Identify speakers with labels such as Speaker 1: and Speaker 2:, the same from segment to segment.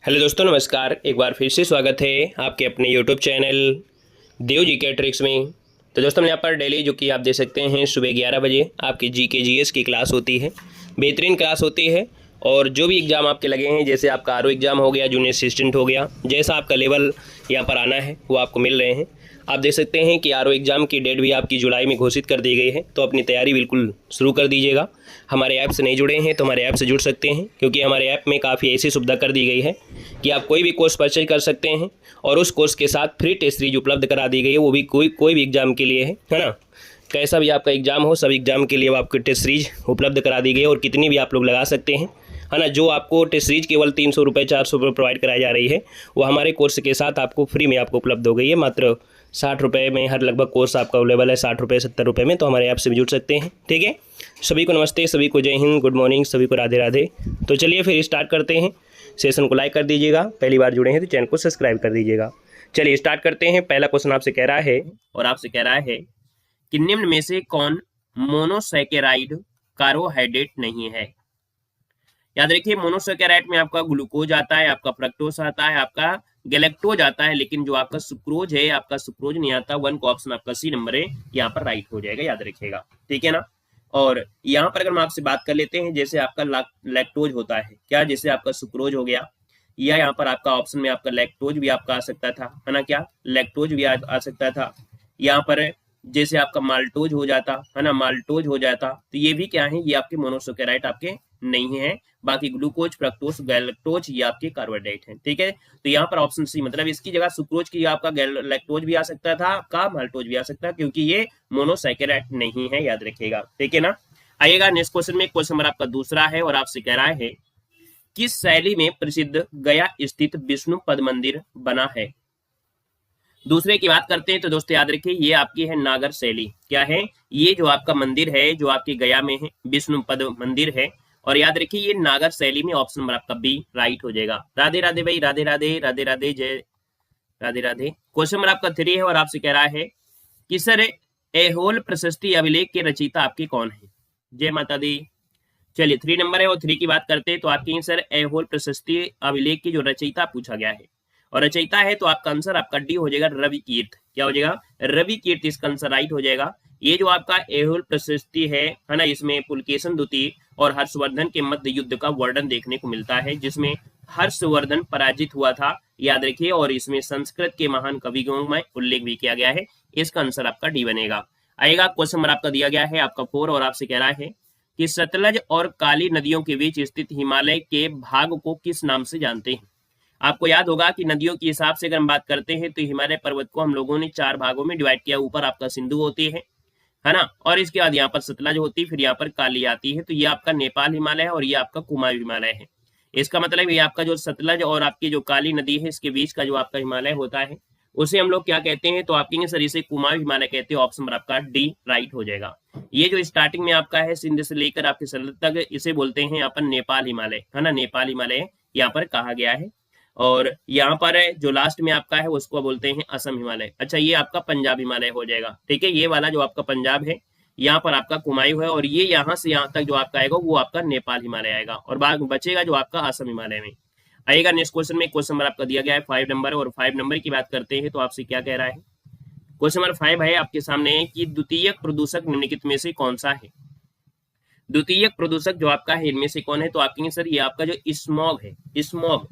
Speaker 1: Hello दोस्तों, नमस्कार। एक बार फिर से स्वागत है आपके अपने यूट्यूब चैनल देव जी के ट्रिक्स में। तो दोस्तों, यहाँ पर डेली जो कि आप देख सकते हैं सुबह 11 बजे आपकी जीके जीएस की क्लास होती है। बेहतरीन क्लास होती है। और जो भी एग्ज़ाम आपके लगे हैं, जैसे आपका आरओ एग्ज़ाम हो गया, जूनियर असिस्टेंट हो गया, जैसा आपका लेवल यहाँ पर आना है वो आपको मिल रहे हैं। आप देख सकते हैं कि आरओ एग्ज़ाम की डेट भी आपकी जुलाई में घोषित कर दी गई है, तो अपनी तैयारी बिल्कुल शुरू कर दीजिएगा। हमारे ऐप से नहीं जुड़े हैं तो हमारे ऐप से जुड़ सकते हैं, क्योंकि हमारे ऐप में काफ़ी ऐसी सुविधा कर दी गई है कि आप कोई भी कोर्स परचेज कर सकते हैं और उस कोर्स के साथ फ्री टेस्ट सीरीज उपलब्ध करा दी गई है, वो भी कोई भी एग्ज़ाम के लिए है ना। कैसा भी आपका एग्ज़ाम हो, सब एग्ज़ाम के लिए वो आपको टेस्ट सीरीज उपलब्ध करा दी गई है और कितनी भी आप लोग लगा सकते हैं, है ना। जो आपको टेस्ट सीरीज केवल 300 रुपये 400 रुपये प्रोवाइड कराई जा रही है, वो हमारे कोर्स के साथ आपको फ्री में आपको उपलब्ध हो गई है। मात्र 60 रुपये में हर लगभग कोर्स आपका अवेलेबल है, 60 रुपये 70 रुपये में। तो हमारे ऐप से भी जुड़ सकते हैं, ठीक है। सभी को नमस्ते, सभी को जय हिंद, गुड मॉर्निंग, सभी को राधे राधे। तो चलिए फिर स्टार्ट करते हैं। सेशन को लाइक कर दीजिएगा, पहली बार जुड़े हैं तो चैनल को सब्सक्राइब कर दीजिएगा। चलिए स्टार्ट करते हैं। पहला क्वेश्चन आपसे कह रहा है, और आपसे कह रहा है कि निम्न में से कौन मोनोसैकेराइड कार्बोहाइड्रेट नहीं है। याद रखिए, मोनोसैकेराइड में आपका ग्लूकोज आता है, आपका फ्रक्टोज आता है, आपका गैलेक्टोज आता है, लेकिन जो आपका सुक्रोज है, आपका सुक्रोज नहीं आता। वन का ऑप्शन आपका सी नंबर है, यहाँ पर राइट हो जाएगा, याद रखिएगा, ठीक है ना। और यहाँ पर अगर हम आपसे बात कर लेते हैं, जैसे आपका लैक्टोज होता है क्या, जैसे आपका सुक्रोज हो गया, या यहाँ पर आपका ऑप्शन में आपका लैक्टोज भी आपका आ सकता था, है ना, क्या लैक्टोज भी आ सकता था। यहाँ पर जैसे आपका माल्टोज हो जाता, है ना, माल्टोज हो जाता, तो ये भी क्या है, ये आपके मोनोसैकेराइड आपके नहीं है। बाकी ग्लूकोज, फ्रक्टोज, गैलेक्टोज ये आपके कार्बोहाइड्रेट हैं, ठीक है। तो यहाँ पर ऑप्शन सी, मतलब इसकी जगह सुक्रोज की आपका लैक्टोज भी आ सकता था, का माल्टोज भी आ सकता है, क्योंकि ये मोनोसैकेराइड नहीं है, याद रखिएगा, ठीक है ना। आइएगा नेक्स्ट क्वेश्चन में। क्वेश्चन नंबर आपका दूसरा है और आपसे कह रहा है, किस शैली में प्रसिद्ध गया स्थित विष्णु पद मंदिर बना है। दूसरे की बात करते हैं तो दोस्तों याद रखिए, ये आपकी है नागर शैली। क्या है, ये जो आपका मंदिर है जो आपकी गया में है, विष्णु पद मंदिर है। और याद रखिए ये नागर शैली में, ऑप्शन नंबर आपका बी राइट हो जाएगा। राधे राधे भाई, राधे राधे, राधे राधे, जय राधे राधे। क्वेश्चन नंबर आपका 3 है और आपसे कह रहा है कि सर ऐहोल प्रशस्ति अभिलेख के रचयिता आपके कौन है। जय माता दी। चलिए 3 नंबर है और 3 की बात करते हैं तो आपकी सर ऐहोल प्रशस्ति अभिलेख की जो रचयिता पूछा गया है और रचयिता है, तो आपका आंसर आपका डी हो जाएगा, रवि कीर्त। क्या हो जाएगा, रवि कीर्त इसका आंसर राइट हो जाएगा। ये जो आपका ऐहोल प्रशस्ति है ना, इसमें पुलकेशन द्वितीय और हर्षवर्धन के मध्य युद्ध का वर्णन देखने को मिलता है, जिसमें हर्षवर्धन पराजित हुआ था, याद रखिए। और इसमें संस्कृत के महान कवियों में उल्लेख भी किया गया है। इसका आंसर आपका डी बनेगा। आएगा क्वेश्चन नंबर आपका दिया गया है आपका 4 और आपसे कह रहा है कि सतलज और काली नदियों के बीच स्थित हिमालय के भाग को किस नाम से जानते हैं। आपको याद होगा कि नदियों के हिसाब से अगर हम बात करते हैं तो हिमालय पर्वत को हम लोगों ने 4 भागों में डिवाइड किया। ऊपर आपका सिंधु होती है ना, और इसके बाद यहाँ पर सतलज होती है, फिर यहाँ पर काली आती है। तो ये आपका नेपाल हिमालय है और ये आपका कुमाऊं हिमालय है। इसका मतलब ये आपका जो सतलज और आपकी जो काली नदी है, इसके बीच का जो आपका हिमालय होता है, उसे हम लोग क्या कहते हैं, तो आपके सर इसे कुमाऊं हिमालय कहते हैं। ऑप्शन नंबर आपका डी राइट हो जाएगा। ये जो स्टार्टिंग में आपका है सिंध से लेकर आपके सतलज तक, इसे बोलते हैं यहाँ पर नेपाल हिमालय, है ना, नेपाल हिमालय यहाँ पर कहा गया है। और यहाँ पर जो लास्ट में आपका है उसको बोलते हैं असम हिमालय। अच्छा, ये आपका पंजाब हिमालय हो जाएगा, ठीक है। ये वाला जो आपका पंजाब है, यहाँ पर आपका कुमाऊं है, और ये यहाँ से यहाँ तक जो आपका आएगा वो आपका नेपाल हिमालय आएगा, और बाद बचेगा जो आपका असम हिमालय में आएगा। नेक्स्ट क्वेश्चन में क्वेश्चन नंबर आपका दिया गया है 5 नंबर, और 5 नंबर की बात करते हैं तो आपसे क्या कह रहा है। क्वेश्चन नंबर 5 है आपके सामने कि द्वितीयक प्रदूषक निम्नलिखित में से कौन सा है। द्वितीयक प्रदूषक जो आपका है इनमें से कौन है, तो आपके सर ये आपका जो स्मॉग है, स्मॉग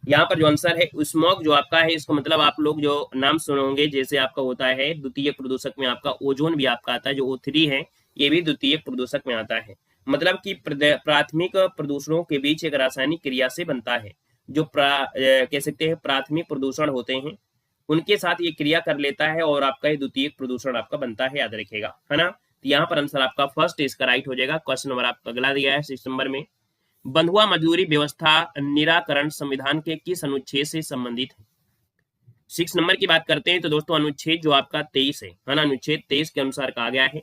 Speaker 1: यहाँ पर जो आंसर है स्मॉग जो आपका है, इसको मतलब आप लोग जो नाम सुने होंगे, जैसे आपका होता है द्वितीय प्रदूषक में आपका ओजोन भी आपका आता है, जो O3 है, ये भी द्वितीय प्रदूषक में आता है। मतलब कि प्राथमिक प्रदूषणों के बीच एक रासायनिक क्रिया से बनता है। जो कह सकते हैं प्राथमिक प्रदूषण होते हैं, उनके साथ ये क्रिया कर लेता है और आपका ये द्वितीय प्रदूषण आपका बनता है, याद रखेगा, है ना। तो यहाँ पर आंसर आपका फर्स्ट इसका राइट हो जाएगा। क्वेश्चन नंबर आपका अगला दिया है 6 नंबर में, बंधुआ मजदूरी व्यवस्था निराकरण संविधान के किस अनुच्छेद से संबंधित है। 6 नंबर की बात करते हैं तो दोस्तों अनुच्छेद जो आपका 23 है ना, अनुच्छेद 23 के अनुसार कहा गया है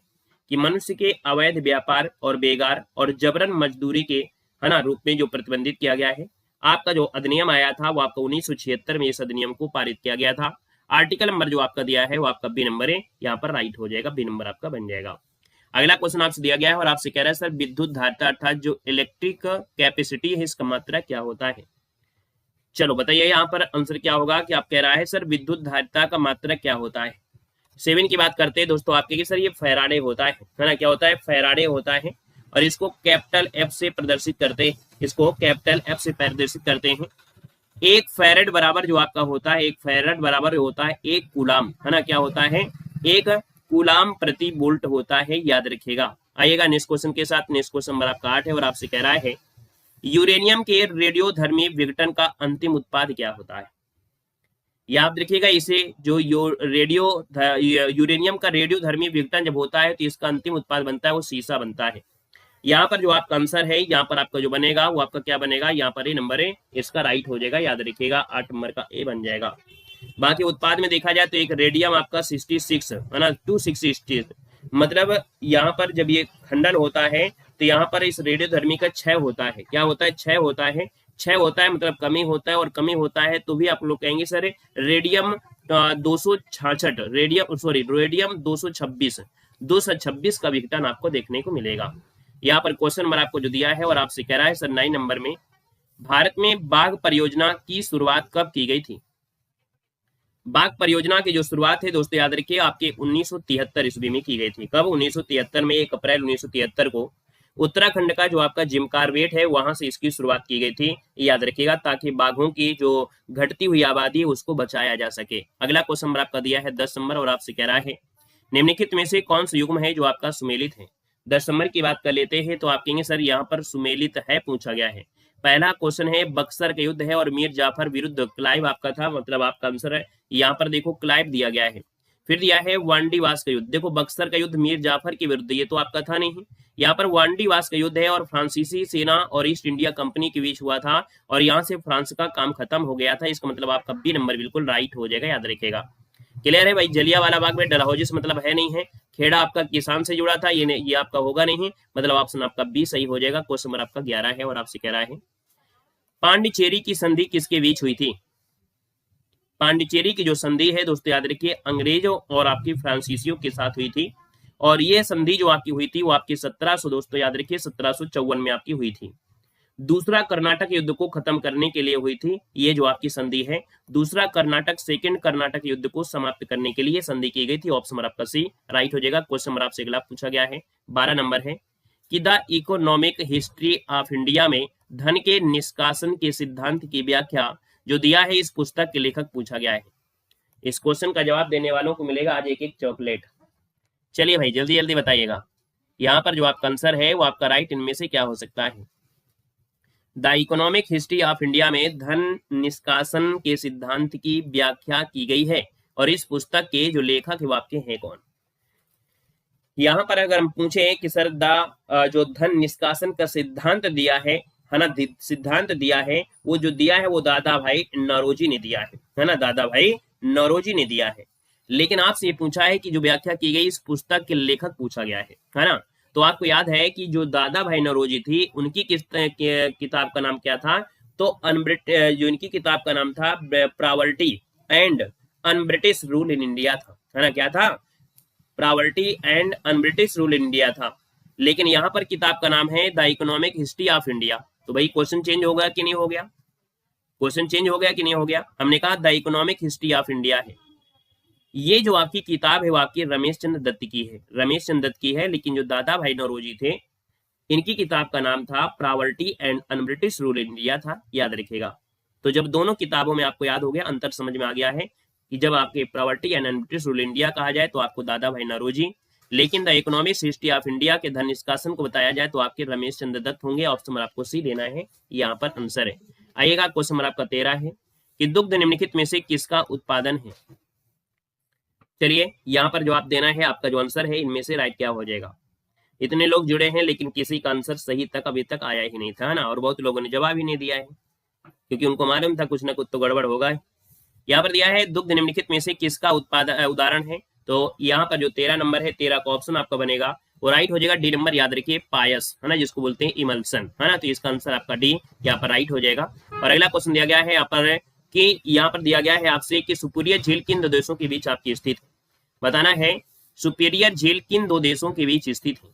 Speaker 1: कि मनुष्य के अवैध व्यापार और बेगार और जबरन मजदूरी के, है ना, रूप में जो प्रतिबंधित किया गया है। आपका जो अधिनियम आया था वो आपका 1976 में इस अधिनियम को पारित किया गया था। आर्टिकल नंबर जो आपका दिया है वो आपका बी नंबर है, यहाँ पर राइट हो जाएगा, बी नंबर आपका बन जाएगा। अगला क्वेश्चन आपसे दिया गया है और आपसे कह रहा है सर विद्युत धारिता अर्थात जो इलेक्ट्रिक कैपेसिटी है इसका मात्रा क्या होता है। चलो बताइए यहाँ पर आंसर क्या होगा कि आप कह रहा है सर विद्युत धारिता का मात्रक क्या होता है। 7 की बात करते हैं दोस्तों आपके कि सर ये फैराडे होता है ना, क्या होता है, फैराडे होता है। और इसको कैपिटल एफ से प्रदर्शित करते हैं, इसको कैपिटल एफ से प्रदर्शित करते हैं। 1 फैरेड बराबर जो आपका होता है, 1 फैरेड बराबर होता है 1 कूलाम, है ना, क्या होता है, 1 कूलाम प्रति वोल्ट होता है, याद रखिएगा। आइएगा नेक्स्ट क्वेश्चन के साथ। नेक्स्ट क्वेश्चन नंबर आपका 8 है और आपसे कह रहा है यूरेनियम के रेडियोधर्मी विघटन का अंतिम उत्पाद क्या होता है। याद रखिएगा इसे, जो यूरेनियम का रेडियोधर्मी विघटन जब होता है तो इसका अंतिम उत्पाद बनता है वो सीसा बनता है। यहाँ पर जो आपका आंसर है, यहाँ पर आपका जो बनेगा वो आपका क्या बनेगा, यहाँ पर ए नंबर है इसका राइट हो जाएगा, याद रखिएगा 8 नंबर का ए बन जाएगा। बाकी उत्पाद में देखा जाए तो एक रेडियम आपका 66 है ना, 266, मतलब यहाँ पर जब ये खंडन होता है तो यहाँ पर इस रेडियोधर्मी का क्षय होता है, क्या होता है, क्षय होता है। क्षय होता है मतलब कमी होता है, और कमी होता है तो भी आप लोग कहेंगे सर रेडियम 266, रेडियम 226 का विघटन आपको देखने को मिलेगा। यहाँ पर क्वेश्चन नंबर आपको जो दिया है और आपसे कह रहा है सर 9 नंबर में भारत में बाघ परियोजना की शुरुआत कब की गई थी। बाघ परियोजना की जो शुरुआत है दोस्तों याद रखिए आपके 1973 ईस्वी में की गई थी। कब, 1973 में, 1 अप्रैल 1973 को उत्तराखंड का जो आपका जिम कार्बेट है वहां से इसकी शुरुआत की गई थी, याद रखिएगा, ताकि बाघों की जो घटती हुई आबादी है उसको बचाया जा सके। अगला क्वेश्चन नंबर आपका दिया है 10 नंबर और आपसे कह रहा है निम्नलिखित में से कौन सा युग्म है जो आपका सुमेलित है। 10 नंबर की बात कर लेते हैं तो आप कहेंगे सर यहाँ पर सुमेलित है पूछा गया है। पहला क्वेश्चन है बक्सर का युद्ध है और मीर जाफर विरुद्ध क्लाइव आपका था, मतलब आपका आंसर है यहाँ पर देखो क्लाइव दिया गया है। फिर दिया है वांडीवास का युद्ध, देखो बक्सर का युद्ध मीर जाफर के विरुद्ध, ये तो आपका था नहीं, यहाँ पर वांडीवास का युद्ध है और फ्रांसीसी सेना और ईस्ट इंडिया कंपनी के बीच हुआ था और यहाँ से फ्रांस का काम खत्म हो गया था। इसका मतलब आपका बी नंबर बिल्कुल राइट हो जाएगा, याद रखेगा। क्लियर है भाई। जलियांवाला बाग में डलहौजी से मतलब है नहीं है, खेड़ा आपका किसान से जुड़ा था, ये आपका होगा नहीं, मतलब ऑप्शन आपका बी सही हो जाएगा। क्वेश्चन नंबर आपका 11 है और आपसे कह रहा है पांडिचेरी की संधि किसके बीच हुई थी। पांडिचेरी की जो संधि है दोस्तों याद रखिए अंग्रेजों और आपकी फ्रांसीसियों के साथ हुई थी, और ये संधि जो आपकी हुई थी वो आपकी 1700 दोस्तों याद रखिए 1754 में आपकी हुई थी। दूसरा कर्नाटक युद्ध को खत्म करने के लिए हुई थी ये जो आपकी संधि है। दूसरा कर्नाटक, सेकंड कर्नाटक युद्ध को समाप्त करने के लिए संधि की गई थी। ऑप्शन नंबर आपका सी राइट हो जाएगा। क्वेश्चन नंबर आपसे अगला पूछा गया है 12 नंबर है कि the economic history of India में धन के निष्कासन के सिद्धांत की व्याख्या जो दिया है इस पुस्तक के लेखक पूछा गया है। इस क्वेश्चन का जवाब देने वालों को मिलेगा आज एक चॉकलेट। चलिए भाई जल्दी जल्दी बताइएगा, यहाँ पर जो आपका आंसर है वो आपका राइट इनमें से क्या हो सकता है। The economic history of India में धन निष्कासन के सिद्धांत की व्याख्या की गई है और इस पुस्तक के जो लेखक है वो आपके हैं कौन। यहाँ पर अगर हम पूछे कि सर जो धन निष्कासन का सिद्धांत दिया है ना, सिद्धांत दिया है वो जो दिया है वो दादा भाई नौरोजी ने दिया है ना, दादा भाई नौरोजी ने दिया है। लेकिन आपसे ये पूछा है कि जो व्याख्या की गई इस पुस्तक के लेखक पूछा गया है ना। तो आपको याद है कि जो दादा भाई नौरोजी थी उनकी किताब का नाम क्या था, तो जो इनकी किताब का नाम था poverty and un-British rule in India था, है ना, क्या था, poverty and un-British rule in India था। लेकिन यहाँ पर किताब का नाम है the economic history of India. तो भाई क्वेश्चन चेंज हो गया कि नहीं हो गया, क्वेश्चन चेंज हो गया कि नहीं हो गया। हमने कहा the economic history of India है। ये जो आपकी किताब है वो आपकी रमेश चंद्र दत्त की है, रमेश चंद्र दत्त की है। लेकिन जो दादा भाई नौरोजी थे इनकी किताब का नाम था poverty and un-British rule India था, याद रखेगा। तो जब दोनों किताबों में आपको याद हो गया, अंतर समझ में आ गया है कि जब आपके poverty and un-British rule India कहा जाए तो आपको दादा भाई नौरोजी, लेकिन the economic history of India के धन निष्कासन को बताया जाए तो आपके रमेश चंद्र दत्त होंगे। ऑप्शन नंबर आपको सी लेना है, यहाँ पर आंसर है। आइएगा क्वेश्चन नंबर आपका 13 है कि दुग्ध निम्नलिखित में से किसका उत्पादन है। चलिए यहाँ पर जवाब देना है, आपका जो आंसर है इनमें से राइट क्या हो जाएगा। इतने लोग जुड़े हैं लेकिन किसी का आंसर सही तक अभी तक आया ही नहीं था ना, और बहुत लोगों ने जवाब ही नहीं दिया है क्योंकि उनको मालूम था कुछ ना कुछ तो गड़बड़ होगा। यहाँ पर दिया है दुग्ध निम्नलिखित में से किसका उदाहरण है। तो यहाँ पर जो 13 नंबर है, 13 का ऑप्शन आपका बनेगा वो राइट हो जाएगा डी नंबर, याद रखिए पायस, है ना, जिसको बोलते हैं इमल्सन, है ना। तो इसका आंसर आपका डी यहाँ पर राइट हो जाएगा। और अगला क्वेश्चन दिया गया है यहाँ पर कि यहाँ पर दिया गया है आपसे कि सुपीरियर झील किन दो देशों के बीच आपकी स्थित, बताना है सुपीरियर झील किन दो देशों के बीच स्थित है।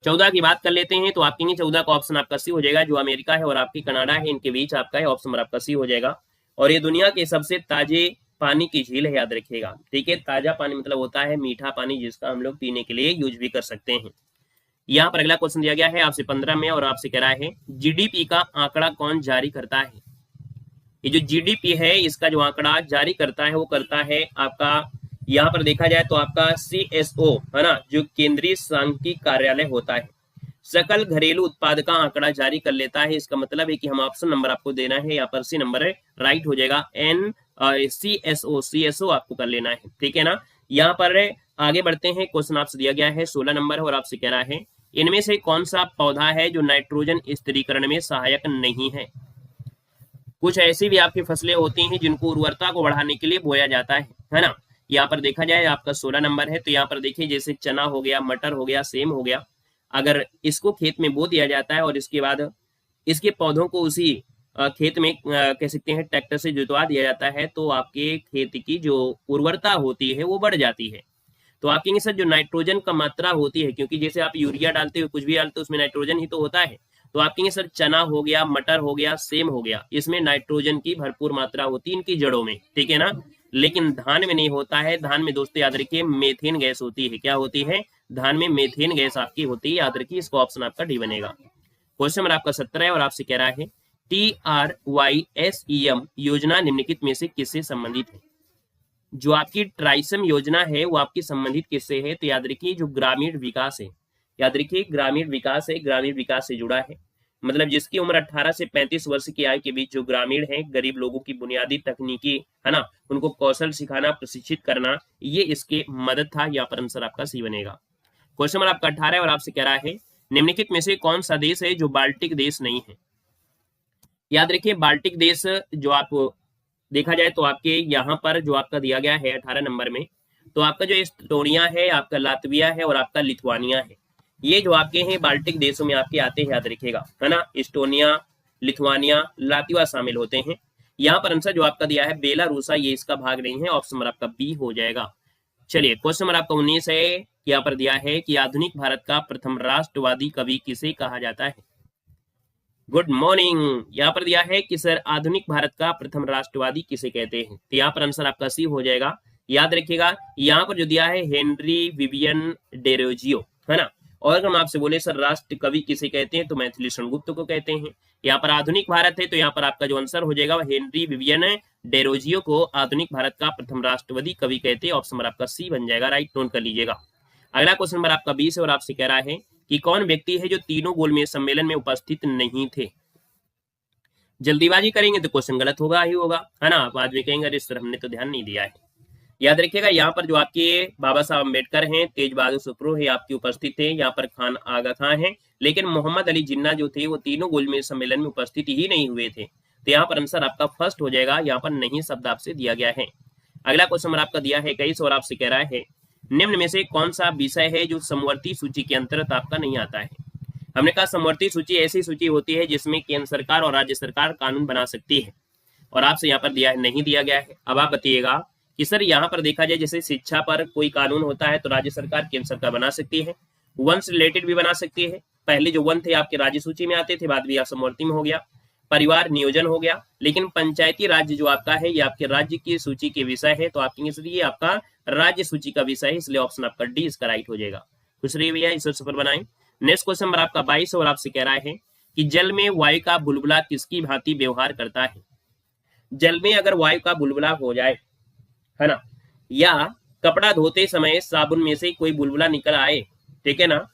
Speaker 1: 14 की बात कर लेते हैं तो आपके 14 का ऑप्शन आपका सी हो जाएगा, जो अमेरिका है और आपकी कनाडा है इनके बीच आपका है, ऑप्शन नंबर आपका सी हो जाएगा। और ये दुनिया के सबसे ताजे पानी की झील है, याद रखिएगा। ठीक है, ताजा पानी मतलब होता है मीठा पानी जिसका हम लोग पीने के लिए यूज भी कर सकते हैं। यहाँ पर अगला क्वेश्चन दिया गया है आपसे 15 में और आपसे कह रहा है जीडीपी का आंकड़ा कौन जारी करता है। ये जो जीडीपी है इसका जो आंकड़ा जारी करता है वो करता है आपका, यहाँ पर देखा जाए तो आपका सीएसओ है ना, जो केंद्रीय सांख्यिकी कार्यालय होता है। सकल घरेलू उत्पाद का आंकड़ा जारी कर लेता है। इसका मतलब है कि हम ऑप्शन नंबर आपको देना है, यहाँ पर सी नंबर है राइट हो जाएगा। सीएसओ आपको कर लेना है, ठीक है ना। यहाँ पर आगे बढ़ते हैं, क्वेश्चन आपसे दिया गया है 16 नंबर और आपसे कह रहा है इनमें से कौन सा पौधा है जो नाइट्रोजन स्थिरीकरण में सहायक नहीं है। कुछ ऐसी भी आपकी फसलें होती हैं जिनको उर्वरता को बढ़ाने के लिए बोया जाता है ना। यहाँ पर देखा जाए आपका 16 नंबर है, तो यहाँ पर देखिए जैसे चना हो गया, मटर हो गया, सेम हो गया, अगर इसको खेत में बो दिया जाता है और इसके बाद इसके पौधों को उसी खेत में कह सकते हैं ट्रैक्टर से जुतवा दिया जाता है, तो आपके खेत की जो उर्वरता होती है वो बढ़ जाती है। तो आप कहेंगे सर जो नाइट्रोजन का मात्रा होती है, क्योंकि जैसे आप यूरिया डालते हो कुछ भी डालते हो उसमें नाइट्रोजन ही तो होता है, तो आप कहेंगे सर चना हो गया, मटर हो गया, सेम हो गया, इसमें नाइट्रोजन की भरपूर मात्रा होती है इनकी जड़ों में, ठीक है ना। लेकिन धान में नहीं होता है। धान में दोस्तों याद रखिए मेथेन गैस होती है। क्या होती है? धान में मेथेन गैस आपकी होती है, याद रखिए। इसको ऑप्शन आपका डी बनेगा। क्वेश्चन नंबर आपका 17 है और आपसे कह रहा है TRYSEM योजना निम्नलिखित में से किससे संबंधित है। जो आपकी ट्राइसम योजना है वो आपकी संबंधित किससे है, तो याद रखिए जो ग्रामीण विकास है, याद रखिए ग्रामीण विकास है, ग्रामीण विकास से जुड़ा है। मतलब जिसकी उम्र 18 से 35 वर्ष की आयु के बीच जो ग्रामीण है, गरीब लोगों की बुनियादी तकनीकी है ना, उनको कौशल सिखाना, प्रशिक्षित करना, ये इसके मदद था। यहाँ पर आंसर आपका सी बनेगा। क्वेश्चन नंबर आपका 18 और आपसे कह रहा है निम्नलिखित में से कौन सा देश है जो बाल्टिक देश नहीं है। याद रखिए बाल्टिक देश जो आप देखा जाए तो आपके यहाँ पर जो आपका दिया गया है 18 नंबर में, तो आपका जो एस्टोनिया है, आपका लातविया है और आपका लिथुआनिया है। ये जो आपके हैं बाल्टिक देशों में आपके आते हैं, याद रखिएगा, है ना। एस्टोनिया, लिथुआनिया, लातविया शामिल होते हैं। यहाँ पर आंसर जो आपका दिया है बेलारूसा, ये इसका भाग नहीं है। ऑप्शन नंबर आपका बी हो जाएगा। चलिए क्वेश्चन नंबर आपका 19 है। यहाँ पर दिया है कि आधुनिक भारत का प्रथम राष्ट्रवादी कवि किसे कहा जाता है। Good morning. यहाँ पर दिया है कि सर आधुनिक भारत का प्रथम राष्ट्रवादी किसे कहते हैं, तो यहाँ पर आंसर आपका सी हो जाएगा। याद रखिएगा यहाँ पर जो दिया है हेनरी विवियन डेरोजियो, है ना। और अगर हम आपसे बोले सर राष्ट्र कवि किसे कहते हैं, तो मैथिली शरण गुप्त को कहते हैं। यहाँ पर आधुनिक भारत है, तो यहाँ पर आपका जो आंसर हो जाएगा हेनरी विवियन डेरोजियो को आधुनिक भारत का प्रथम राष्ट्रवादी कवि कहते हैं। ऑप्शन नंबर आपका सी बन जाएगा, राइट, नोट कर लीजिएगा। अगला क्वेश्चन नंबर आपका 20 है और आपसे कह रहा है कि कौन व्यक्ति है जो तीनों गोलमेज सम्मेलन में उपस्थित नहीं थे। जल्दीबाजी करेंगे तो क्वेश्चन गलत होगा ही होगा, है ना। बाद में कहेंगे इस तरह हमने तो ध्यान नहीं दिया है। याद रखिएगा यहाँ पर जो आपके बाबा साहब अम्बेडकर हैं, तेज बहादुर सुप्रो है आपके उपस्थित थे, यहाँ पर खान आगा खान है, लेकिन मोहम्मद अली जिन्ना जो थे वो तीनों गोलमेज सम्मेलन में उपस्थित ही नहीं हुए थे। तो यहाँ पर आंसर आपका फर्स्ट हो जाएगा। यहाँ पर नहीं शब्द आपसे दिया गया है। अगला क्वेश्चन आपका दिया है 21 और आपसे कह रहा है निम्न में से कौन सा विषय है जो समवर्ती सूची के अंतर्गत आपका नहीं आता है। हमने कहा समवर्ती सूची ऐसी सूची होती है जिसमें केंद्र सरकार और राज्य सरकार कानून बना सकती है, और आपसे यहाँ पर दिया है नहीं दिया गया है। अब आप बताइएगा कि सर यहाँ पर देखा जाए जैसे शिक्षा पर कोई कानून होता है तो राज्य सरकार केंद्र सरकार बना सकती है, वन से रिलेटेड भी बना सकती है। पहले जो वन थे आपके राज्य सूची में आते थे, बाद में समवर्ती में हो गया। परिवार नियोजन हो गया, लेकिन पंचायती राज्य जो आपका है ये आपके राज्य की सूची के विषय है, तो आपके ये आपका राज्य सूची का विषय है, इसलिए ऑप्शन आपका डी इसका राइट हो जाएगा। खुश रहिए भैया, इसे सफल बनाएं। नेक्स्ट क्वेश्चन नंबर आपका 22 और आपसे कह रहा है कि जल में वायु का बुलबुला किसकी भांति व्यवहार करता है। जल में अगर वायु का बुलबुला हो जाए, है ना, या कपड़ा धोते समय साबुन में से कोई बुलबुला निकल आए, ठीक है ना,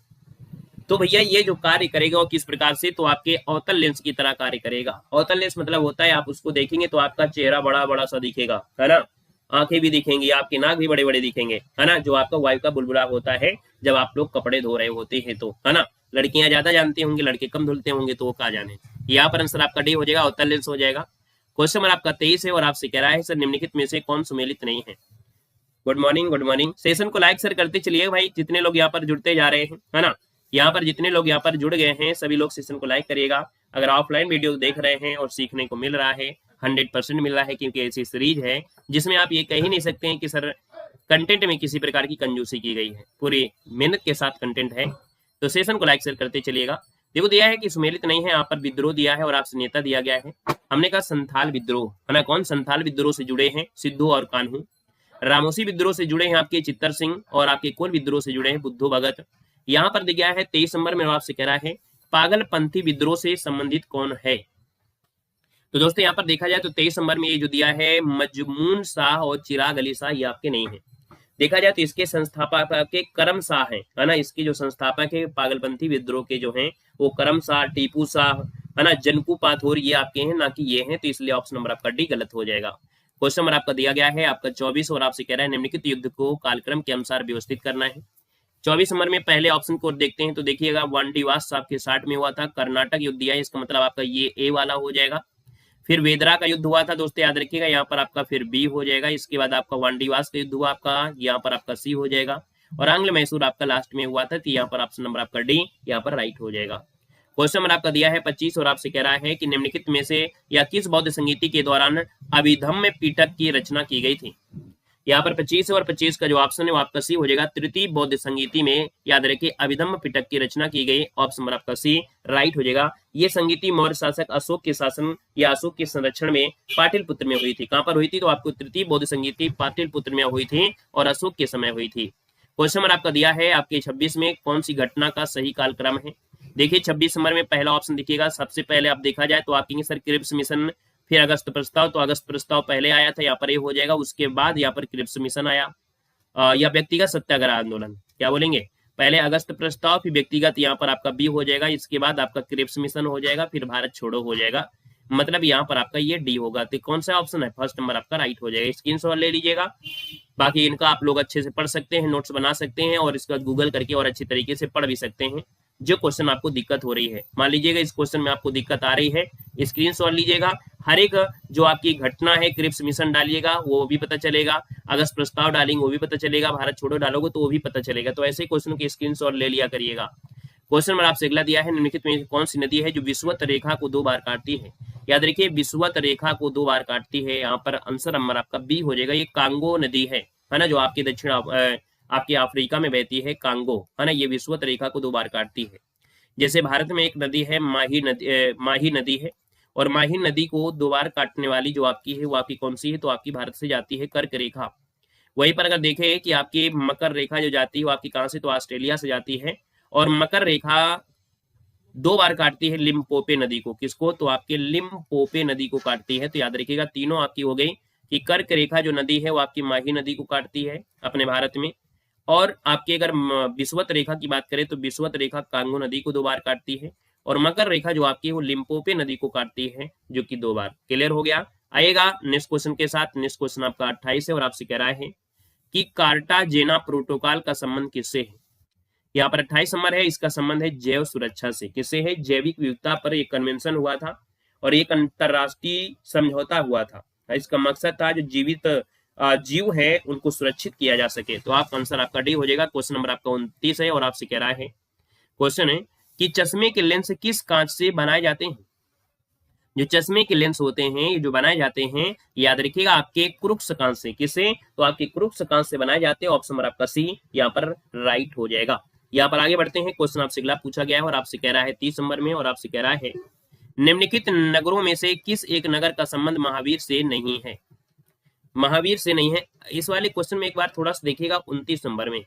Speaker 1: तो भैया ये जो कार्य करेगा वो किस प्रकार से, तो आपके अवतल लेंस की तरह कार्य करेगा। अवतल लेंस मतलब होता है आप उसको देखेंगे तो आपका चेहरा बड़ा बड़ा सा दिखेगा, है ना, आंखें भी दिखेंगी, आपके नाक भी बड़े बड़े दिखेंगे, है ना, जो आपका वायु का बुलबुला होता है जब आप लोग कपड़े धो रहे होते हैं, तो है ना। लड़कियां ज्यादा जानती होंगी, लड़के कम धुलते होंगे, तो वो कहा जाने। यहाँ पर आंसर आपका डी हो जाएगा, अवतल लेंस हो जाएगा। क्वेश्चन नंबर आपका 23 है और आपसे कह रहा है सर निम्नलिखित में से कौन सुमेलित नहीं है। Good morning, good morning. Session को लाइक सर करते चलिए भाई, जितने लोग यहाँ पर जुड़ते जा रहे हैं, है ना, यहाँ पर जितने लोग यहाँ पर जुड़ गए हैं सभी लोग सेशन को लाइक करिएगा। अगर ऑफलाइन वीडियो देख रहे हैं और सीखने को मिल रहा है, 100% मिल रहा है, क्योंकि ऐसी सीरीज है जिसमें आप ये कह ही नहीं सकते हैं कि सर कंटेंट में किसी प्रकार की कंजूसी की गई है। पूरी मेहनत के साथ कंटेंट है, तो सेशन को लाइक शेयर करते चलिएगा। देखो दिया है कि सुमेलित नहीं है, यहाँ पर विद्रोह दिया है और आपसे नेता दिया गया है। हमने कहा संथाल विद्रोह है ना, कौन संथाल विद्रोह से जुड़े हैं? सिद्धू और कान्हू। रामोसी विद्रोह से जुड़े हैं आपके चित्तर सिंह, और आपके कोल विद्रोह से जुड़े हैं बुद्धू भगत। यहाँ पर दिया है 23 नंबर में आपसे कह रहा है पागलपंथी विद्रोह से संबंधित कौन है? तो दोस्तों यहाँ पर देखा जाए तो 23 नंबर में ये जो दिया है मजमून शाह और चिराग अली शाह, ये आपके नहीं है। देखा जाए तो इसके संस्थापक के करम शाह है ना, इसके जो संस्थापक है पागलपंथी विद्रोह के जो हैं वो करम शाह, टीपू शाह है ना, जनकू पाथोर, ये आपके हैं ना कि ये हैं, तो इसलिए ऑप्शन नंबर आपका डी गलत हो जाएगा। क्वेश्चन नंबर आपका दिया गया है आपका 24 और आपसे कह रहा है निम्नलिखित युद्ध को कालक्रम के अनुसार व्यवस्थित करना है। 24 नंबर में पहले ऑप्शन को देखते हैं तो देखिएगा वांडीवास आपके 60 में हुआ था, कर्नाटक युद्ध दिया है, इसका मतलब आपका ये ए वाला हो जाएगा। फिर वेदरा का युद्ध हुआ था दोस्तों, याद रखिएगा, यहाँ पर आपका फिर बी हो जाएगा। इसके बाद आपका वांडीवास का युद्ध हुआ आपका, यहाँ पर आपका सी हो जाएगा। और आंग्ल मैसूर आपका लास्ट में हुआ था, तो यहाँ पर ऑप्शन नंबर आपका डी यहाँ पर राइट हो जाएगा। क्वेश्चन नंबर आपका दिया है 25 और आपसे कह रहा है कि निम्नलिखित में से या किस बौद्ध संगीति के दौरान अभिधम्म पिटक की रचना की गई थी? यहाँ पर 25 और 25 का जो ऑप्शन है वो आपका सी हो जाएगा। तृतीय बौद्ध संगीति में याद रखिए अभिधम्म पिटक की रचना की गई, ऑप्शन नंबर आपका सी राइट हो जाएगा। ये संगीति मौर्य शासक अशोक के शासन या अशोक के संरक्षण में पाटलिपुत्र में हुई थी। कहां पर हुई थी? तो आपको तृतीय बौद्ध संगीति पाटलिपुत्र में हुई थी और अशोक के समय हुई थी। क्वेश्चन नंबर आपका दिया है आपके 26 में कौन सी घटना का सही कालक्रम है? देखिए 26 नंबर में पहला ऑप्शन देखिएगा, सबसे पहले आप देखा जाए तो आप कहेंगे सर क्रिप्स मिशन, फिर अगस्त प्रस्ताव, तो अगस्त प्रस्ताव पहले आया था, यहाँ पर ये हो जाएगा। उसके बाद यहाँ पर क्रिप्स मिशन आया या व्यक्तिगत सत्याग्रह आंदोलन, क्या बोलेंगे? पहले अगस्त प्रस्ताव, फिर व्यक्तिगत, यहाँ पर आपका बी हो जाएगा। इसके बाद आपका क्रिप्स मिशन हो जाएगा, फिर भारत छोड़ो हो जाएगा। मतलब यहाँ पर आपका ये डी होगा। तो कौन सा ऑप्शन है? फर्स्ट नंबर आपका राइट हो जाएगा। स्क्रीनशॉट ले लीजिएगा। बाकी इनका आप लोग अच्छे से पढ़ सकते हैं, नोट्स बना सकते हैं और इसका गूगल करके और अच्छी तरीके से पढ़ भी सकते हैं। जो क्वेश्चन आपको दिक्कत हो रही है, मान लीजिएगा इस क्वेश्चन में आपको दिक्कत आ रही है, स्क्रीनशॉट लीजिएगा। हर एक जो आपकी घटना है क्रिप्स मिशन डालिएगा वो भी पता चलेगा, अगस्त प्रस्ताव डालेंगे वो भी पता चलेगा, भारत छोड़ो डालोगे तो वो भी पता चलेगा। तो ऐसे क्वेश्चन के स्क्रीनशॉट ले लिया करिएगा। क्वेश्चन नंबर आपसे अगला दिया है निम्नलिखित में कौन सी नदी है जो विषुवत रेखा को 2 बार काटती है? याद रखिए विषुवत रेखा को 2 बार काटती है, यहाँ पर आंसर नंबर आपका बी हो जाएगा। ये कांगो नदी है ना, जो आपकी दक्षिण आपके अफ्रीका में बहती है, कांगो है ना, ये विषुवत रेखा को 2 बार काटती है। जैसे भारत में एक नदी है माही नदी है, और माही नदी को 2 बार काटने वाली जो आपकी है वो आपकी कौन सी है? तो आपकी भारत से जाती है कर्क रेखा। वहीं पर अगर देखें कि आपकी मकर रेखा जो जाती है वो आपकी कहां से? तो ऑस्ट्रेलिया से जाती है। और मकर रेखा 2 बार काटती है लिम्पोपे नदी को, किसको? तो आपके लिम्पोपे नदी को काटती है। तो याद रखिएगा तीनों आपकी हो गई कि कर्क रेखा जो नदी है वो आपकी माही नदी को काटती है अपने भारत में, और आपकी अगर विषुवत रेखा की बात करें तो विषुवत रेखा कांगो नदी को 2 बार काटती है, और मकर रेखा जो आपकी है वो लिम्पोपे नदी को काटती है जो कि 2 बार। क्लियर हो गया? आएगा नेक्स्ट क्वेश्चन के साथ। नेक्स्ट क्वेश्चन आपका 28 है और आपसे कह रहा है कि कार्टाजेना प्रोटोकॉल का संबंध किससे है? यहाँ पर 28 नंबर है, इसका संबंध है जैव सुरक्षा से। किससे है? जैविक विविधता पर एक कन्वेंशन हुआ था और एक अंतरराष्ट्रीय समझौता हुआ था। इसका मकसद था जो जीवित जीव है उनको सुरक्षित किया जा सके। तो आप आंसर आपका डी हो जाएगा। क्वेश्चन नंबर आपका 29 है और आपसे कह रहा है, क्वेश्चन है कि चश्मे के लेंस किस कांच से बनाए जाते हैं? जो चश्मे के लेंस होते हैं जो बनाए जाते हैं, याद रखिएगा आपके क्रुक्स कांच से। किससे? तो आपके क्रुक्स कांच से बनाए जाते हैं। ऑप्शन नंबर आपका सी यहाँ पर राइट हो जाएगा। यहाँ पर आगे बढ़ते हैं। क्वेश्चन आपसे अगला पूछा गया है और आपसे कह रहा है 30 नंबर में, और आपसे कह रहा है निम्नलिखित नगरों में से किस एक नगर का संबंध महावीर से नहीं है? महावीर से नहीं है। इस वाले क्वेश्चन में एक बार थोड़ा सा देखिएगा 29 नंबर में।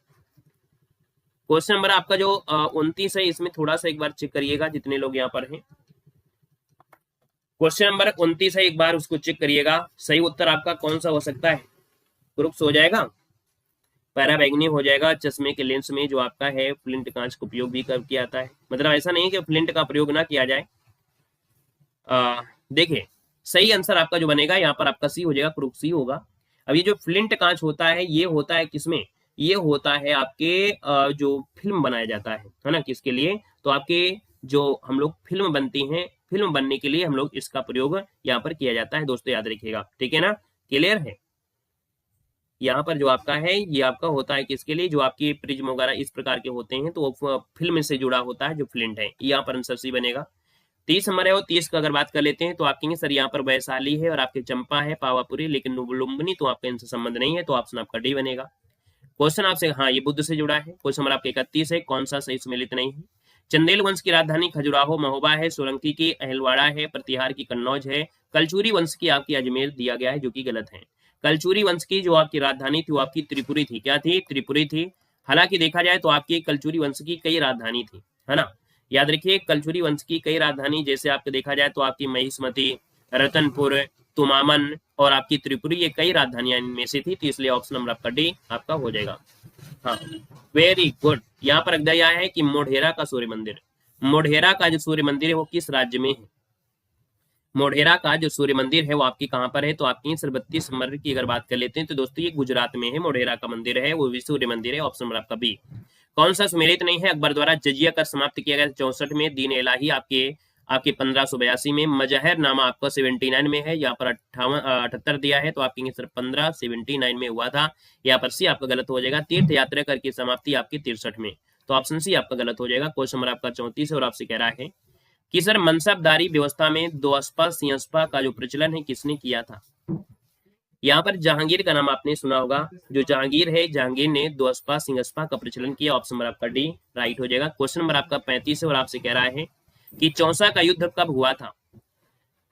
Speaker 1: क्वेश्चन नंबर आपका जो 29 है इसमें थोड़ा सा एक बार चेक करिएगा जितने लोग यहाँ पर हैं। क्वेश्चन नंबर 29 है, एक बार उसको चेक करिएगा। सही उत्तर आपका कौन सा हो सकता है? क्रुक्स हो जाएगा, पैराबैंगनी हो जाएगा, चश्मे के लेंस में जो आपका है फ्लिंट कांच का उपयोग भी कर किया जाता है। मतलब ऐसा नहीं है कि फ्लिंट का प्रयोग ना किया जाए। देखिए सही आंसर आपका जो बनेगा यहाँ पर आपका सी हो जाएगा, क्रुक्स ही होगा। अब ये जो फ्लिंट कांच होता है ये होता है किसमें? ये होता है आपके जो फिल्म बनाया जाता है ना, किसके लिए? तो आपके जो हम लोग फिल्म बनती हैं, फिल्म बनने के लिए हम लोग इसका प्रयोग यहाँ पर किया जाता है दोस्तों, याद रखिएगा। ठीक है ना? क्लियर है? यहाँ पर जो आपका है ये आपका होता है किसके लिए? जो आपकी प्रिज्म वगैरह इस प्रकार के होते हैं तो वो फिल्म से जुड़ा होता है जो फ्लिंट है। यहाँ पर आंसर सी बनेगा। 30 नंबर है और 30 का अगर बात कर लेते हैं तो आप कहेंगे सर यहाँ पर वैशाली है और आपके चंपा है, पावापुरी, लेकिन लुम्बिनी तो आपका इनसे संबंध नहीं है, तो ऑप्शन आपका डी बनेगा। क्वेश्चन आपसे, हाँ ये बुद्ध से जुड़ा है। क्वेश्चन नंबर आपका 31 है, कौन सा सही सुमेलित नहीं है? चंदेल वंश की राजधानी खजुराहो महोबा है, सोलंकी की अहिलवाड़ा है, प्रतिहार की कन्नौज है, कलचुरी वंश की आपकी अजमेर दिया गया है, जो कि गलत है। कलचुरी वंश की जो आपकी राजधानी थी वो आपकी त्रिपुरी थी। क्या थी? त्रिपुरी थी। हालांकि देखा जाए तो आपकी कलचुरी वंश की कई राजधानी थी, है ना। याद रखिए कलचुरी वंश की कई राजधानी, जैसे आपको देखा जाए तो आपकी महिष्मती, रतनपुर, तुमामन और आपकी त्रिपुरी, ये कई राजधानियां इनमें से थी, तो इसलिए ऑप्शन नंबर आपका डी आपका हो जाएगा। हाँ वेरी गुड। यहाँ पर दिया है कि मोढेरा का सूर्य मंदिर, मोढेरा का जो सूर्य मंदिर है वो किस राज्य में है? मोढेरा का जो सूर्य मंदिर है वो आपकी कहाँ पर है? तो आपकी 32 नंबर की अगर बात कर लेते हैं तो दोस्तों ये गुजरात में है, मोढेरा का मंदिर है, वो भी सूर्य मंदिर है। ऑप्शन नंबर आपका बी। कौन सा सुमेलित नहीं है? अकबर द्वारा जजिया कर समाप्त किया गया 64 में, दीन इलाही आपके 1582 में, मजहर नामा आपका 79 में है, यहाँ पर 78 दिया है, तो आपके सिर्फ 79 में हुआ था। यहाँ पर सी आपका गलत हो जाएगा। तीर्थ यात्रा कर की समाप्ति आपकी 63 में, तो ऑप्शन सी आपका गलत हो जाएगा। क्वेश्चन नंबर आपका 34 है और आपसे कह रहा है कि सर मनसबदारी व्यवस्था में दो अस्पा सिंहस्पा का जो प्रचलन है किसने किया था? यहाँ पर जहांगीर का नाम आपने सुना होगा। जो जहांगीर है, जहांगीर ने दो अस्पा सिंहस्पा का प्रचलन किया। ऑप्शन नंबर आपका डी राइट हो जाएगा। क्वेश्चन नंबर आपका 35 है और आपसे कह रहा है कि चौसा का युद्ध कब हुआ था?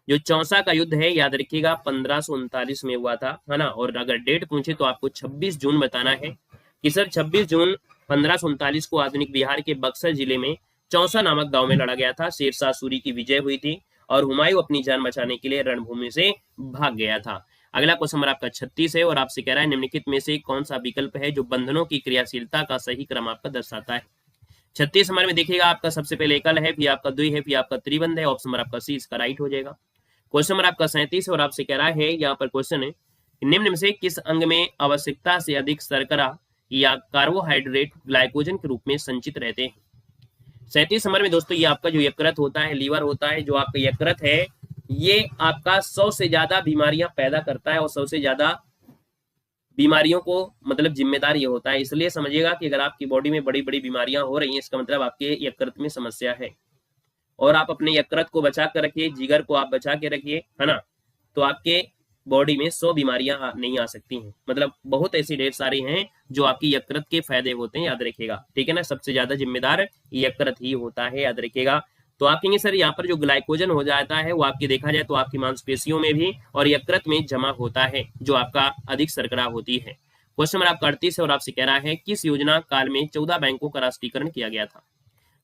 Speaker 1: जो चौसा का युद्ध है याद रखिएगा 1539 में हुआ था, है ना। और अगर डेट पूछे तो आपको 26 जून बताना है कि सर 26 जून 1539 को आधुनिक बिहार के बक्सर जिले में चौसा नामक गांव में लड़ा गया था। शेरशाह सूरी की विजय हुई थी और हुमायूं अपनी जान बचाने के लिए रणभूमि से भाग गया था। अगला क्वेश्चन नंबर आपका 36 है और आपसे कह रहा है निम्नलिखित में से कौन सा विकल्प है जो बंधनों की क्रियाशीलता का सही क्रम आपका दर्शाता है? 36 नंबर में देखिएगा आपका सबसे पहले एकल है, फिर आपका द्वि है, फिर आपका त्रिबंध है। ऑप्शन नंबर आपका सी इसका राइट हो जाएगा। क्वेश्चन नंबर आपका 37 और आपसे कह रहा है, यहाँ पर क्वेश्चन है निम्न में से किस अंग में आवश्यकता से अधिक शर्करा या कार्बोहाइड्रेट ग्लाइकोजन के रूप में संचित रहते हैं? 37 नंबर में दोस्तों ये आपका जो यकृत होता है, लीवर होता है, जो आपका यकृत है ये आपका 100 से ज्यादा बीमारियां पैदा करता है और 100 से ज्यादा बीमारियों को मतलब जिम्मेदार ये होता है। इसलिए समझिएगा कि अगर आपकी बॉडी में बड़ी बड़ी बीमारियां हो रही हैं इसका मतलब आपके यकृत में समस्या है। और आप अपने यकृत को बचा कर रखिए, जिगर को आप बचा के रखिए, है ना, तो आपके बॉडी में 100 बीमारियां नहीं आ सकती हैं। मतलब बहुत ऐसी ढेर सारी हैं जो आपकी यकृत के फायदे होते हैं, याद रखिएगा, ठीक है ना। सबसे ज्यादा जिम्मेदार यकृत ही होता है, याद रखिएगा। तो आप कहेंगे सर यहाँ पर जो ग्लाइकोजन हो जाता है वो आपकी देखा जाए तो आपकी मांसपेशियों में भी और यकृत में जमा होता है, जो आपका अधिक शर्करा होती है। क्वेश्चन नंबर आपका 38 है और आपसे कह रहा है किस योजना काल में 14 बैंकों का राष्ट्रीयकरण किया गया था?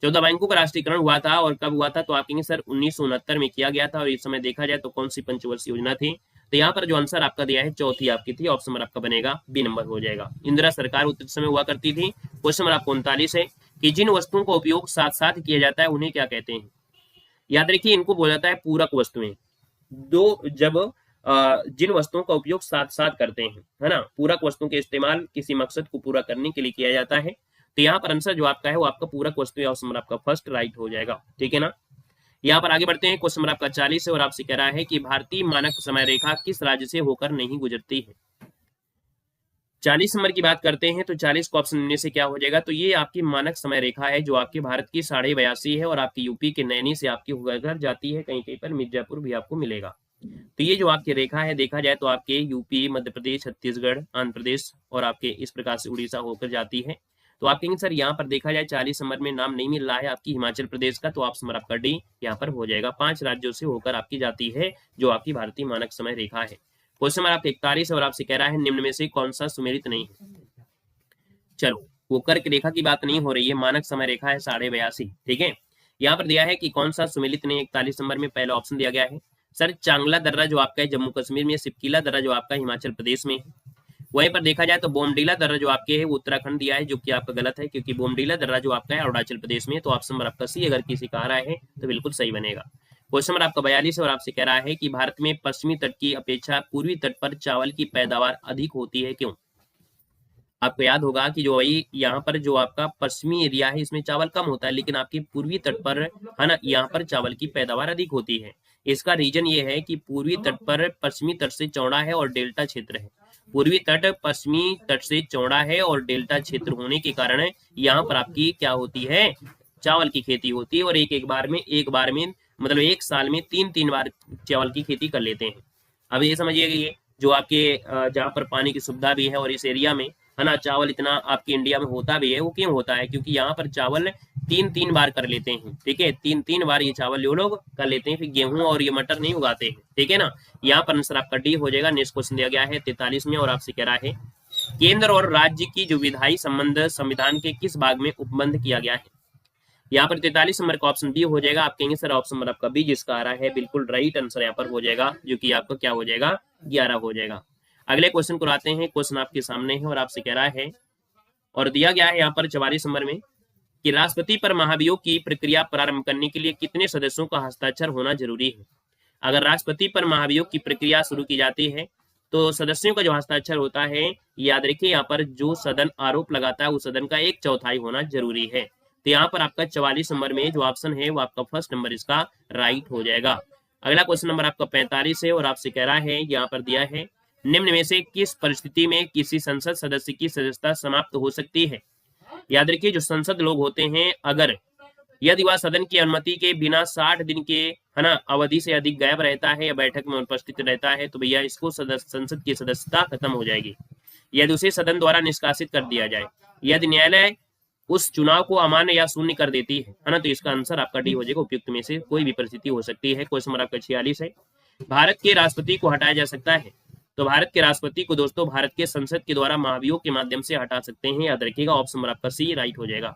Speaker 1: 14 बैंकों का राष्ट्रीयकरण हुआ था और कब हुआ था? तो आप कहेंगे सर 1969 में किया गया था। और इस समय देखा जाए तो कौन सी पंचवर्षीय योजना थी? तो यहाँ पर जो आंसर आपका दिया है चौथी आपकी थी। ऑप्शन नंबर आपका बनेगा बी नंबर हो जाएगा। इंदिरा सरकार उस समय हुआ करती थी। क्वेश्चन नंबर आपको 39 है कि जिन वस्तुओं का उपयोग साथ साथ किया जाता है उन्हें क्या कहते हैं? याद रखिए इनको बोला जाता है पूरक वस्तुएं। जब जिन वस्तुओं का उपयोग साथ साथ करते हैं, है ना, पूरक वस्तुओं के इस्तेमाल किसी मकसद को पूरा करने के लिए किया जाता है। तो यहाँ पर आंसर जो आपका है वो आपका पूरक वस्तु ऑप्शन नंबर आपका फर्स्ट राइट हो जाएगा, ठीक है ना। यहाँ पर आगे बढ़ते हैं। क्वेश्चन नंबर आपका 40 है और आपसे कह रहा है कि भारतीय मानक समय रेखा किस राज्य से होकर नहीं गुजरती है? 40 नंबर की बात करते हैं तो 40 को ऑप्शन में से क्या हो जाएगा? तो ये आपकी मानक समय रेखा है जो आपके भारत की 82.5 है और आपकी यूपी के नैनी से आपकी होकर जाती है, कहीं कहीं पर मिर्जापुर भी आपको मिलेगा। तो ये जो आपकी रेखा है देखा जाए तो आपके यूपी, मध्य प्रदेश, छत्तीसगढ़, आंध्र प्रदेश और आपके इस प्रकार से उड़ीसा होकर जाती है। तो आप कहेंगे सर यहाँ पर देखा जाए 40 नंबर में नाम नहीं मिल रहा है आपकी हिमाचल प्रदेश का, तो ऑप्शन नंबर आपका डी यहाँ पर हो जाएगा। 5 राज्यों से होकर आपकी जाती है जो आपकी भारतीय मानक समय रेखा है। क्वेश्चन नंबर आपका 41 है और आपसे कह रहा है निम्न में से कौन सा सुमेलित नहीं है? चलो वो कर्क रेखा की बात नहीं हो रही है, मानक समय रेखा है 82.5, ठीक है। यहाँ पर दिया है कि कौन सा सुमेलित नहीं। 41 नंबर में पहला ऑप्शन दिया गया है सर चांगला दर्रा जो आपका है जम्मू कश्मीर में, सिपकीला दर्रा जो आपका हिमाचल प्रदेश में है। वहीं पर देखा जाए तो बोमडीला दर्रा जो आपके है वो उत्तराखंड दिया है, जो कि आपका गलत है क्योंकि बोमडीला दर्रा जो आपका है अरुणाचल प्रदेश में। तो ऑप्शन नंबर आपका सी अगर किसी का आ रहा है तो बिल्कुल सही बनेगा। क्वेश्चन नंबर आपका 42 है और आपसे कह रहा है कि भारत में पश्चिमी तट की अपेक्षा पूर्वी तट पर चावल की पैदावार अधिक होती है, क्यों? आपको याद होगा कि जो वही यहाँ पर जो आपका पश्चिमी एरिया है इसमें चावल कम होता है, लेकिन आपकी पूर्वी तट पर, है ना, यहाँ पर चावल की पैदावार अधिक होती है। इसका रीजन ये है कि पूर्वी तट पर पश्चिमी तट से चौड़ा है और डेल्टा क्षेत्र है। पूर्वी तट पश्चिमी तट से चौड़ा है और डेल्टा क्षेत्र होने के कारण यहाँ पर आपकी क्या होती है? चावल की खेती होती है। और एक बार में मतलब एक साल में 3 बार चावल की खेती कर लेते हैं। अब ये समझिएगा ये जो आपके जहाँ पर पानी की सुविधा भी है और इस एरिया में है ना, चावल इतना आपके इंडिया में होता भी है। वो क्यों होता है? क्योंकि यहाँ पर चावल 3-3 बार कर लेते हैं, ठीक है, 3-3 बार ये चावल ये लोग कर लेते हैं, फिर गेहूं और ये मटर नहीं उगाते हैं, ठीक है ना। यहाँ पर आंसर आपका डी हो जाएगा। नेक्स्ट क्वेश्चन दिया गया है 43 में और आपसे कह रहा है केंद्र और राज्य की जो विधायी संबंध संविधान के किस भाग में उपबंध किया गया है? यहाँ पर 43 नंबर का ऑप्शन बी हो जाएगा। आप कहेंगे सर ऑप्शन नंबर आपका बी जिसका आ रहा है, बिल्कुल राइट आंसर यहाँ पर हो जाएगा, जो कि आपका क्या हो जाएगा, 11 हो जाएगा। अगले क्वेश्चन को आते हैं। क्वेश्चन आपके सामने है और आपसे कह रहा है और दिया गया है यहाँ पर 44 नंबर में कि राष्ट्रपति पर महाभियोग की प्रक्रिया प्रारंभ करने के लिए कितने सदस्यों का हस्ताक्षर होना जरूरी है? अगर राष्ट्रपति पर महाभियोग की प्रक्रिया शुरू की जाती है तो सदस्यों का जो हस्ताक्षर होता है, याद रखिए यहाँ पर जो सदन आरोप लगाता है उस सदन का 1/4 होना जरूरी है। तो यहाँ पर आपका 44 नंबर में जो ऑप्शन है वो आपका फर्स्ट नंबर इसका राइट हो जाएगा। अगला क्वेश्चन नंबर आपका 45 है और आपसे कह रहा है, यहाँ पर दिया है निम्न में से किस परिस्थिति में किसी संसद सदस्य की सदस्यता समाप्त हो सकती है? याद रखिए जो संसद लोग होते हैं, अगर यदि वह सदन की अनुमति के बिना 60 दिन के है ना अवधि से अधिक गायब रहता है या बैठक में उपस्थित रहता है तो भैया इसको संसद की सदस्यता खत्म हो जाएगी। यदि उसे सदन द्वारा निष्कासित कर दिया जाए, यदि न्यायालय उस चुनाव को अमान्य या शून्य कर देती है ना, तो इसका आंसर आपका डी हो जाएगा। उपयुक्त में से कोई भी परिस्थिति हो सकती है। क्वेश्चन नंबर आपका 46 है, भारत के राष्ट्रपति को हटाया जा सकता है? तो भारत के राष्ट्रपति को दोस्तों भारत के संसद के द्वारा महाभियोग के माध्यम से हटा सकते हैं, याद रखिएगा। ऑप्शन नंबर आपका सी राइट हो जाएगा।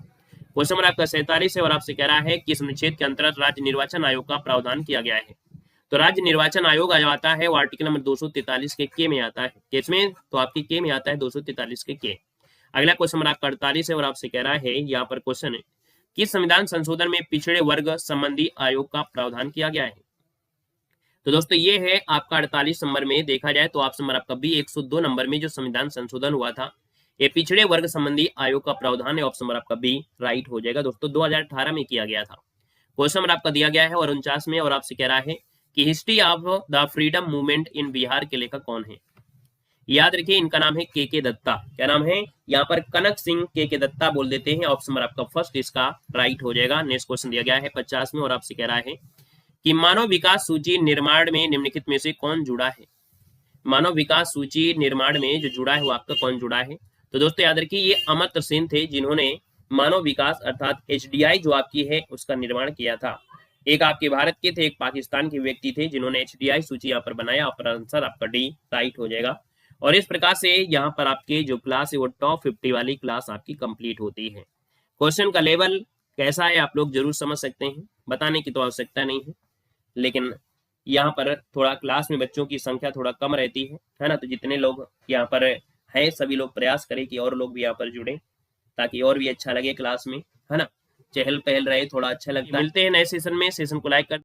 Speaker 1: क्वेश्चन नंबर आपका 47 है और आपसे कह रहा है किस अनुच्छेद के अंतर्गत राज्य निर्वाचन आयोग का प्रावधान किया गया है? तो राज्य निर्वाचन आयोग जो आता है वो आर्टिकल नंबर 243 के में आता है। किसमें? तो आपके के में आता है 243 के। अगला क्वेश्चन नंबर आपका 48 है और आपसे कह रहा है, यहाँ पर क्वेश्चन है किस संविधान संशोधन में पिछड़े वर्ग संबंधी आयोग का प्रावधान किया गया है? तो दोस्तों ये है आपका 48 नंबर में। देखा जाए तो ऑप्शन नंबर आपका बी 102 नंबर में जो संविधान संशोधन हुआ था ये पिछड़े वर्ग संबंधी आयोग का प्रावधान है। ऑप्शन नंबर आपका बी राइट हो जाएगा दोस्तों, 2018 में किया गया था। क्वेश्चन नंबर आपका दिया गया है और 49 में और आपसे कह रहा है कि history of the freedom movement in Bihar के लेखक कौन है? याद रखिए इनका नाम है के दत्ता। क्या नाम है? यहाँ पर कनक सिंह के दत्ता बोल देते हैं। ऑप्शन नंबर आपका फर्स्ट इसका राइट हो जाएगा। नेक्स्ट क्वेश्चन दिया गया है 50 में और आपसे कह रहा है कि मानव विकास सूची निर्माण में निम्नलिखित में से कौन जुड़ा है? मानव विकास सूची निर्माण में जो जुड़ा है वो आपका कौन जुड़ा है? तो दोस्तों याद रखिए ये अमर्त्य सेन थे जिन्होंने मानव विकास अर्थात HDI जो आपकी है उसका निर्माण किया था। एक आपके भारत के थे, एक पाकिस्तान के व्यक्ति थे जिन्होंने HDI सूची यहाँ पर बनाया। और आंसर आपका डी राइट हो जाएगा। और इस प्रकार से यहाँ पर आपके जो क्लास है वो टॉप 50 वाली क्लास आपकी कंप्लीट होती है। क्वेश्चन का लेवल कैसा है आप लोग जरूर समझ सकते हैं, बताने की तो आवश्यकता नहीं है, लेकिन यहाँ पर थोड़ा क्लास में बच्चों की संख्या थोड़ा कम रहती है ना। तो जितने लोग यहाँ पर है सभी लोग प्रयास करें कि और लोग भी यहाँ पर जुड़े ताकि और भी अच्छा लगे क्लास में, है ना, चहल पहल रहे, थोड़ा अच्छा लगता है। मिलते हैं नए सेशन में। सेशन को लाइक कर